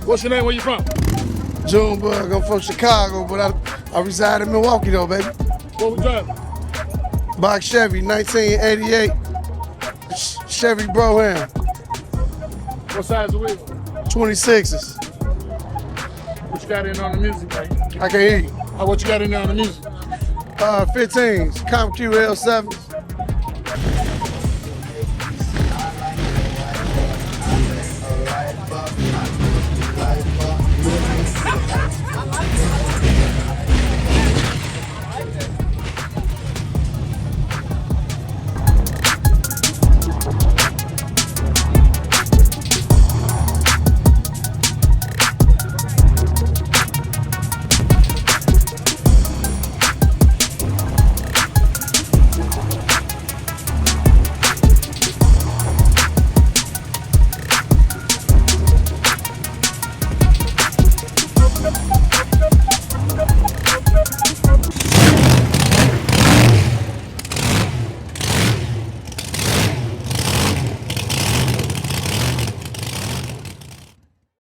What's your name? Where you from? Junebug. I'm from Chicago, but I reside in Milwaukee though, baby. What we driving? Box Chevy, 1988. Chevy Brougham, What size the wheel? 26s. What you got in on the music, man? I can hear you. What you got in there on the music? 15s, ComQ L7s.